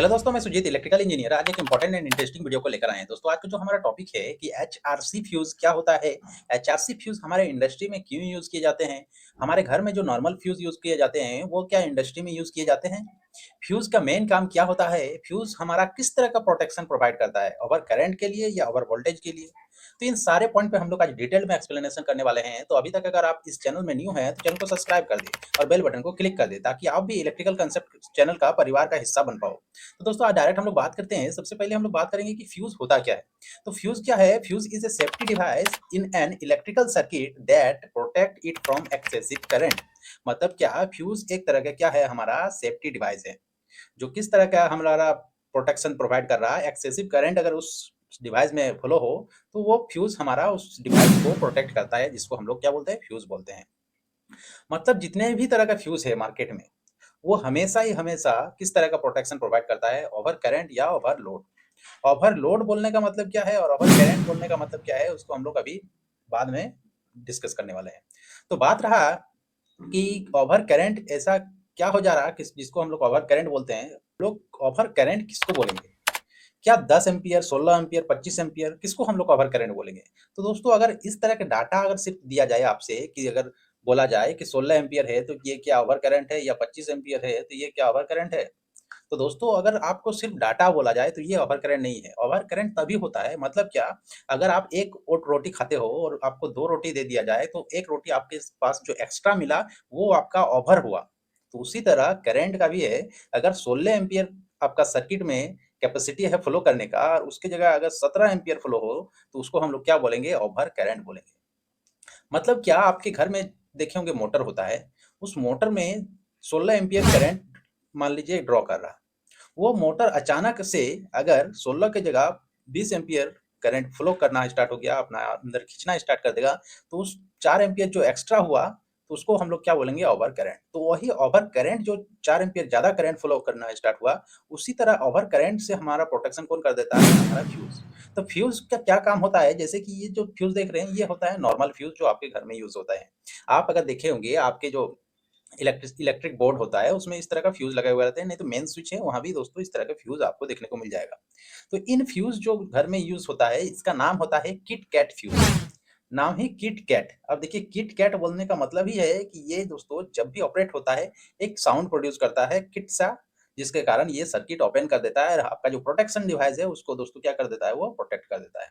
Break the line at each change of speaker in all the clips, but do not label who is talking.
Hello दोस्तों, मैं Sujit electrical engineer आज एक इंपॉर्टेंट एंड इंटरेस्टिंग वीडियो को लेकर आए हैं। दोस्तों आज का जो हमारा टॉपिक है कि एचआरसी फ्यूज क्या होता है, एचआरसी फ्यूज हमारे इंडस्ट्री में क्यों यूज किए जाते हैं, हमारे घर में जो नॉर्मल फ्यूज यूज किए जाते हैं वो क्या इंडस्ट्री में यूज किए जाते हैं, फ्यूज का मेन काम क्या होता है, फ्यूज हमारा किस तरह का प्रोटेक्शन प्रोवाइड करता है, ओवर करंट के लिए या ओवर वोल्टेज के लिए। तो इन सारे पॉइंट पे हम लोग आज डिटेल में एक्सप्लेनेशन करने वाले हैं। तो अभी तक अगर आप इस चैनल में न्यू हैं तो चैनल को सब्सक्राइब कर दें और बेल बटन को क्लिक कर दें ताकि आप भी इलेक्ट्रिकल कंसेप्ट चैनल का परिवार का हिस्सा बन पाओ। तो दोस्तों आज डायरेक्ट हम लोग बात करते हैं। सबसे पहले हम लोग बात करेंगे कि फ्यूज होता क्या है। तो फ्यूज क्या है? Fuse is a safety device in an electrical circuit that protect it from excessive current. मतलब क्या, फ्यूज एक तरह का क्या है, हमारा सेफ्टी डिवाइस है जो किस तरह का हमारा प्रोटेक्शन प्रोवाइड कर रहा है। एक्सेसिव करंट अगर उस डिवाइस में फ्लो हो तो वो फ्यूज हमारा उस डिवाइस को प्रोटेक्ट करता है, जिसको हम लोग क्या बोलते हैं, फ्यूज बोलते हैं। मतलब जितने भी तरह का फ्यूज है मार्केट में, वो हमेशा ही हमेशा किस तरह का प्रोटेक्शन प्रोवाइड करता है, ओवर करंट या ओवरलोड। ओवरलोड बोलने का मतलब क्या है और ओवर करंट बोलने का मतलब क्या है, उसको हम लोग अभी बाद में डिस्कस करने वाले हैं। तो बात रहा कि ओवर करंट ऐसा क्या हो जा रहा है जिसको हम लोग ओवर करंट बोलते हैं। लोग ओवर करंट किसको बोलेंगे? क्या 10 एम्पियर, 16 एम्पियर, 25 एम्पियर, किसको हम लोग ओवर करंट बोलेंगे? तो दोस्तों अगर इस तरह के डाटा अगर सिर्फ दिया जाए आपसे कि अगर बोला जाए कि 16 एम्पियर है तो ये क्या ओवर करंट है, या 25 एम्पियर है तो ये क्या ओवर करंट है, तो दोस्तों अगर आपको सिर्फ डाटा बोला जाए तो ये ओवर करंट नहीं है। ओवर करंट तभी होता है, मतलब क्या, अगर आप एक ओट रोटी खाते हो और आपको 2 रोटी दे दिया जाए तो 1 रोटी आपके पास जो एक्स्ट्रा मिला वो आपका ओवर हुआ। तो उसी तरह करंट का भी है। अगर 16 एम्पियर आपका सर्किट में कैपेसिटी है फ्लो करने का और उसकी जगह अगर 17 एम्पियर फ्लो हो तो उसको हम लोग क्या बोलेंगे, ओवर करंट बोलेंगे। मतलब क्या, आपके घर में देखे होंगे मोटर होता है, उस मोटर में 16 एम्पियर करंट मान लीजिए ड्रॉ कर रहा है। वो मोटर अचानक से अगर 16 की जगह 20 एम्पियर करंट फ्लो करना स्टार्ट हो गया, अपना अंदर खींचना स्टार्ट कर देगा, तो उस 4 एम्पियर जो एक्स्ट्रा हुआ तो उसको हम लोग क्या बोलेंगे, ओवर करंट। तो वही ओवर करंट जो 4 एम्पियर ज़्यादा करंट फ्लो करना स्टार्ट हुआ, उसी तरह ओवर करंट से हमारा प्रोटेक्शन कौन कर देता है, हमारा फ्यूज़। तो फ्यूज़ का क्या काम होता है? जैसे कि ये जो फ्यूज़ देख रहे हैं, ये होता है नॉर्मल फ्यूज़ जो आपके घर में यूज़ होता है। आप अगर देखे होंगे आपके जो इलेक्ट्रिक बोर्ड होता है उसमें इस तरह का फ्यूज लगे हुए रहते हैं, नहीं तो मेन स्विच है वहां भी दोस्तों इस तरह का फ्यूज आपको देखने को मिल जाएगा। तो इन फ्यूज जो घर में यूज होता है इसका नाम होता है किट कैट फ्यूज। नाम ही किट कैट। अब देखिए, किट कैट बोलने का मतलब ही है कि ये दोस्तों जब भी ऑपरेट होता है एक साउंड प्रोड्यूस करता है किट सा, जिसके कारण ये सर्किट ओपन कर देता है और आपका जो प्रोटेक्शन डिवाइस है उसको दोस्तों क्या कर देता है, वो प्रोटेक्ट कर देता है।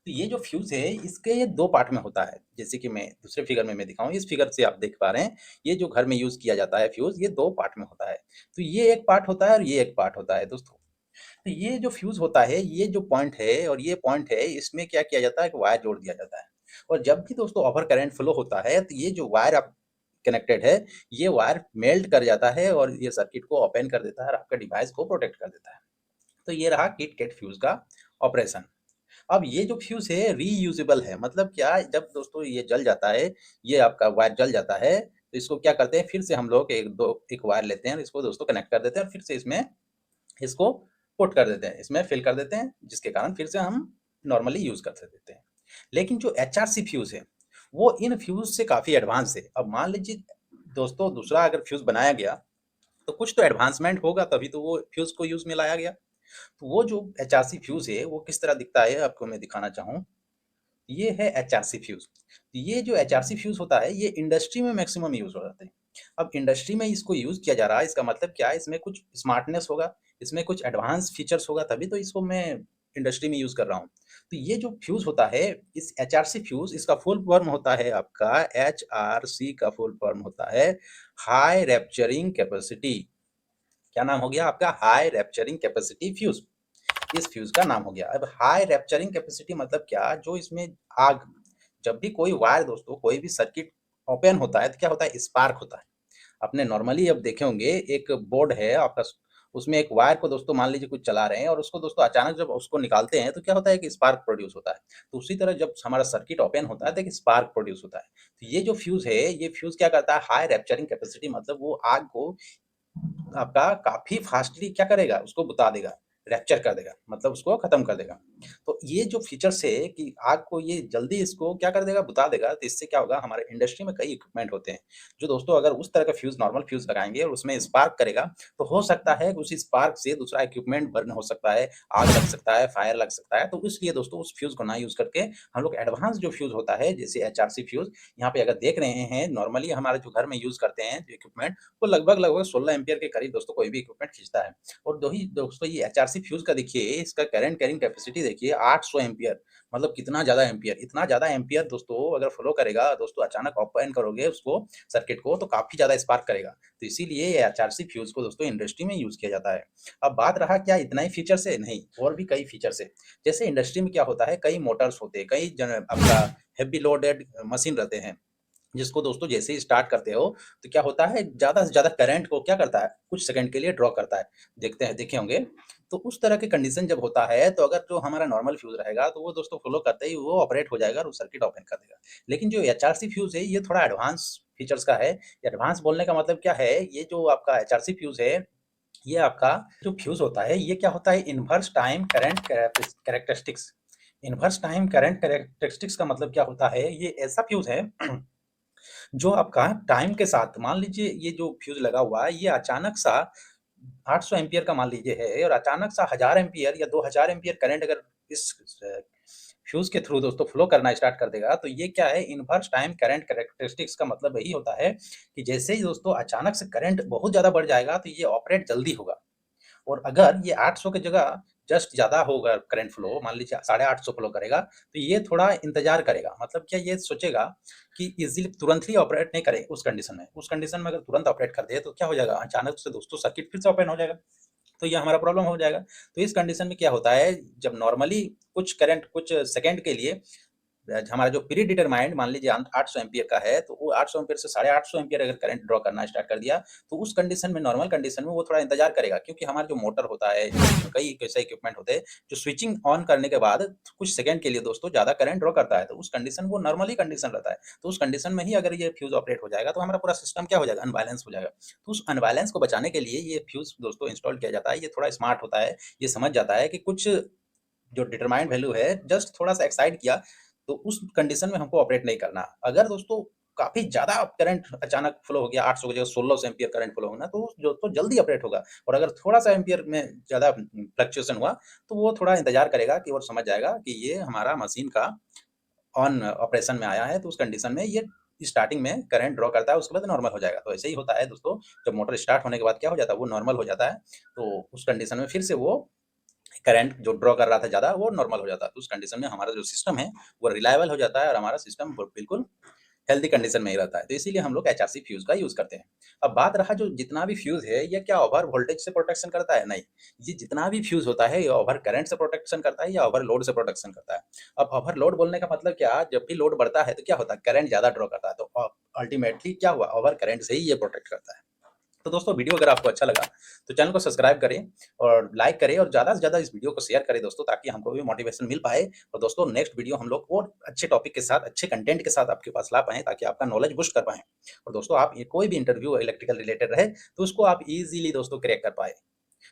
तो ये जो फ्यूज़ है इसके ये 2 पार्ट में होता है। जैसे कि मैं दूसरे फिगर में मैं दिखाऊँ, इस फिगर से आप देख पा रहे हैं, ये जो घर में यूज़ किया जाता है फ्यूज़, ये 2 पार्ट में होता है। तो ये एक पार्ट होता है और ये एक पार्ट होता है दोस्तों। तो ये जो फ्यूज़ होता है, ये जो पॉइंट है और ये पॉइंट है, इसमें क्या किया जाता है कि वायर जोड़ दिया जाता है। और जब भी दोस्तों ओवर करंट फ्लो होता है तो ये जो वायर आप कनेक्टेड है, ये वायर मेल्ट कर जाता है और ये सर्किट को ओपन कर देता है और आपका डिवाइस को प्रोटेक्ट कर देता है। तो ये रहा किट कैट फ्यूज़ का ऑपरेशन। अब ये जो फ्यूज़ है रीयूजेबल है, मतलब क्या, जब दोस्तों ये जल जाता है, ये आपका वायर जल जाता है, तो इसको क्या करते हैं, फिर से हम लोग एक वायर लेते हैं और इसको दोस्तों कनेक्ट कर देते हैं और फिर से इसमें इसको पुट कर देते हैं, इसमें फिल कर देते हैं, जिसके कारण फिर से हम नॉर्मली यूज़ कर देते हैं। लेकिन जो एचआरसी फ्यूज़ है, वो इन फ्यूज़ से काफ़ी एडवांस है। अब मान लीजिए दोस्तों दूसरा अगर फ्यूज़ बनाया गया, तो कुछ तो एडवांसमेंट होगा तभी तो वो फ्यूज़ को यूज़ में लाया गया। तो वो जो एचआरसी फ्यूज़ है, वो किस तरह दिखता है आपको मैं दिखाना चाहूँ। ये है एचआरसी फ्यूज़। ये जो एचआरसी फ्यूज़ होता है, ये इंडस्ट्री में मैक्सिमम यूज़ हो जाते हैं। अब इंडस्ट्री में इसको यूज़ किया जा रहा है, इसका मतलब क्या है, इसमें कुछ स्मार्टनेस होगा, इसमें कुछ एडवांस फीचर्स होगा, तभी तो इसको मैं इंडस्ट्री में यूज़ कर रहा हूँ। तो ये जो फ्यूज़ होता है, इस एचआरसी फ्यूज़, इसका फुल फॉर्म होता है आपका एचआरसी का फुल फॉर्म होता है हाई रैप्चरिंग कैपेसिटी। क्या नाम हो गया आपका? High rapturing capacity fuse. इस फ्यूज का नाम हो गया। अब हाई रैप्चरिंग कैपेसिटी मतलब क्या, जो इसमें आग, जब भी कोई वायर दोस्तों, कोई भी सर्किट ओपन होता है तो क्या होता है, स्पार्क होता है। आपने नॉर्मली अब देखे होंगे एक बोर्ड है आपका, उसमें एक वायर को दोस्तों मान लीजिए कुछ चला रहे हैं और उसको दोस्तों अचानक जब उसको निकालते हैं तो क्या होता है कि स्पार्क प्रोड्यूस होता है। तो उसी तरह जब हमारा सर्किट ओपन होता है तो एक स्पार्क प्रोड्यूस होता है। तो ये जो फ्यूज है, ये फ्यूज क्या करता है, हाई रैप्चरिंग कैपेसिटी, मतलब वो आग को आपका काफी फास्टली क्या करेगा, उसको बुता देगा। रैप्चर कर देगा, मतलब उसको खत्म कर देगा। तो ये जो फीचर्स है कि आग को ये जल्दी इसको क्या कर देगा, बुता देगा, तो इससे क्या होगा, हमारे इंडस्ट्री में कई इक्विपमेंट होते हैं, जो दोस्तों अगर उस तरह का फ्यूज़, नॉर्मल फ्यूज़ लगाएँगे और उसमें स्पार्क करेगा, तो हो सकता है कि उसी स्पार्क से दूसरा इक्विपमेंट बर्न हो सकता है, आग लग सकता है, फायर लग सकता है। तो इसलिए दोस्तों उस फ्यूज़ को ना यूज़ करके हम लोग एडवांस जो फ्यूज़ होता है, जैसे एचआरसी फ्यूज़, यहाँ पे अगर देख रहे हैं, नॉर्मली हमारे जो घर में यूज़ करते हैं जो इक्विपमेंट, वो लगभग-लगभग 16 एम्पीयर के करीब दोस्तों कोई भी इक्विपमेंट खींचता है। और दो ही दोस्तों ये एचआरसी फ्यूज़ का देखिए, इसका करंट कैरिंग कैपेसिटी देखिए 800 एम्पीयर, मतलब कितना ज़्यादा एम्पीयर, इतना ज़्यादा एम्पीयर दोस्तों अगर फ्लो करेगा, दोस्तों अचानक ओपन करोगे उसको, सर्किट को, तो काफ़ी ज़्यादा स्पार्क करेगा। तो इसीलिए ये एचआरसी फ्यूज़ को दोस्तों इंडस्ट्री में यूज़ किया जाता है। अब बात रहा क्या इतना ही फीचर्स है? नहीं, और भी कई फीचर्स है। जैसे इंडस्ट्री में क्या होता है, कई मोटर्स होते हैं, कई जन आपका हेवी लोडेड मशीन रहते हैं। जिसको दोस्तों जैसे ही स्टार्ट करते हो, तो क्या होता है, ज़्यादा से ज़्यादा करंट को क्या करता है, कुछ सेकंड के लिए ड्रॉ करता है। देखते हैं, देखे होंगे। तो उस तरह की कंडीशन जब होता है, तो अगर जो हमारा नॉर्मल फ्यूज़ रहेगा, तो वो दोस्तों फ्लो करते ही वो ऑपरेट हो जाएगा और वो सर्किट ओपन कर देगा। लेकिन जो एचआरसी फ्यूज़ है, ये थोड़ा एडवांस फीचर्स का है। एडवांस बोलने का मतलब क्या है, ये जो आपका एचआरसी फ्यूज़ है, ये आपका जो फ्यूज़ होता है, ये क्या होता है, inverse time current characteristics. Inverse time current characteristics का मतलब क्या होता है, ये ऐसा फ्यूज़ है जो आपका टाइम के साथ, मान लीजिए ये जो फ्यूज़ लगा हुआ है, ये अचानक सा 800 एम्पीयर का मान लीजिए है, और अचानक सा 1000 एम्पीयर या 2000 एम्पीयर करंट अगर इस फ्यूज़ के थ्रू दोस्तों फ्लो करना स्टार्ट कर देगा, तो ये क्या है, इन्वर्स टाइम करंट कैरेक्टरिस्टिक्स का मतलब यही होता है कि जैसे ही दोस्तों अचानक से करंट बहुत ज़्यादा बढ़ जाएगा, तो ये ऑपरेट जल्दी होगा। और अगर ये 800 की जगह जस्ट ज़्यादा होगा करंट फ्लो, मान लीजिए 850 फ्लो करेगा, तो ये थोड़ा इंतज़ार करेगा। मतलब क्या, ये सोचेगा कि ईज़िली तुरंत ही ऑपरेट नहीं करे उस कंडीशन में। उस कंडीशन में अगर तुरंत ऑपरेट कर दे, तो क्या हो जाएगा, अचानक से दोस्तों सर्किट फिर से ओपन हो जाएगा। तो ये हमारा प्रॉब्लम हो जाएगा। तो इस कंडीशन में क्या होता है, जब नॉर्मली कुछ करंट कुछ सेकंड के लिए हमारा जो प्री डिटरमाइंड मान लीजिए 800 एम्पीयर का है, तो वो 800 एम्पीयर से 850 एम्पीयर अगर करंट ड्रॉ करना स्टार्ट कर दिया, तो उस कंडीशन में, नॉर्मल कंडीशन में वो थोड़ा इंतज़ार करेगा, क्योंकि हमारा जो मोटर होता है, कई ऐसे इक्विपमेंट होते हैं, जो स्विचिंग ऑन करने के बाद कुछ सेकंड के लिए दोस्तों ज़्यादा करंट ड्रॉ करता है, तो उस कंडीशन वो नॉर्मली कंडीशन रहता है। तो उस कंडीशन में ही अगर ये फ्यूज़ ऑपरेट हो जाएगा, तो हमारा पूरा सिस्टम क्या हो जाएगा, अनबैलेंस हो जाएगा। तो उस अनबैलेंस को बचाने के लिए ये फ्यूज़ दोस्तों इंस्टॉल किया जाता है। ये थोड़ा स्मार्ट होता है, ये समझ जाता है कि कुछ जो डिटरमाइंड वैल्यू है, जस्ट थोड़ा-सा एक्साइड किया, तो उस कंडीशन में हमको ऑपरेट नहीं करना। अगर दोस्तों काफ़ी ज़्यादा करंट अचानक फ्लो हो गया, 800 की जगह 1600 एम्पीयर करंट फ्लो होना, तो जो तो जल्दी ऑपरेट होगा। और अगर थोड़ा-सा एम्पीयर में ज़्यादा फ्लक्चुएशन हुआ, तो वो थोड़ा इंतज़ार करेगा कि, और समझ जाएगा कि ये हमारा मशीन का ऑन ऑपरेशन में आया है, तो उस कंडीशन में ये स्टार्टिंग में करंट ड्रॉ करता है, उसके बाद नॉर्मल हो जाएगा। तो ऐसे ही होता है दोस्तों, जब मोटर स्टार्ट होने के बाद क्या हो जाता है, वो नॉर्मल हो जाता है। तो उस कंडीशन में फिर से वो करंट जो ड्रॉ कर रहा था ज़्यादा, वो नॉर्मल हो जाता है। तो उस कंडीशन में हमारा जो सिस्टम है, वो रिलायबल हो जाता है और हमारा सिस्टम ब बिल्कुल हेल्दी कंडीशन में ही रहता है। तो इसीलिए हम लोग एचआरसी फ्यूज़ का यूज़ करते हैं। अब बात रहा जो जितना भी फ्यूज़ है, ये क्या ओवर वोल्टेज से प्रोटेक्शन करता है? नहीं। ये जितना भी फ्यूज़ होता है, ये ओवर करंट से प्रोटेक्शन करता है या ओवरलोड से प्रोटेक्शन करता है। अब ओवरलोड बोलने का मतलब क्या? जब भी लोड बढ़ता है, तो क्या होता है? करंट ज़्यादा ड्रॉ करता है। तो अल्टीमेटली क्या हुआ? ओवर करंट से ही ये प्रोटेक्ट करता है। तो दोस्तों वीडियो अगर आपको अच्छा लगा, तो चैनल को सब्सक्राइब करें और लाइक करें और ज़्यादा से ज़्यादा इस वीडियो को शेयर करें दोस्तों, ताकि हमको भी मोटिवेशन मिल पाए। और दोस्तों नेक्स्ट वीडियो हम लोग और अच्छे टॉपिक के साथ, अच्छे कंटेंट के साथ आपके पास ला पाएँ, ताकि आपका नॉलेज बूस्ट कर पाएँ। और दोस्तों आप ये कोई भी इंटरव्यू इलेक्ट्रिकल रिलेटेड रहे, तो उसको आप ईज़िली दोस्तों क्रैक कर पाएँ।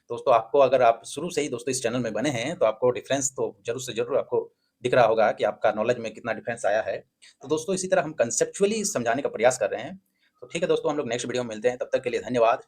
दोस्तों आपको, अगर आप शुरू से ही दोस्तों इस चैनल में बने हैं, तो आपको डिफरेंस तो ज़रूर से ज़रूर आपको दिख रहा होगा कि आपका नॉलेज में कितना डिफरेंस आया है। तो दोस्तों इसी तरह हम कंसेप्चुअली समझाने का प्रयास कर रहे हैं। तो ठीक है दोस्तों, हम लोग नेक्स्ट वीडियो में मिलते हैं, तब तक के लिए धन्यवाद।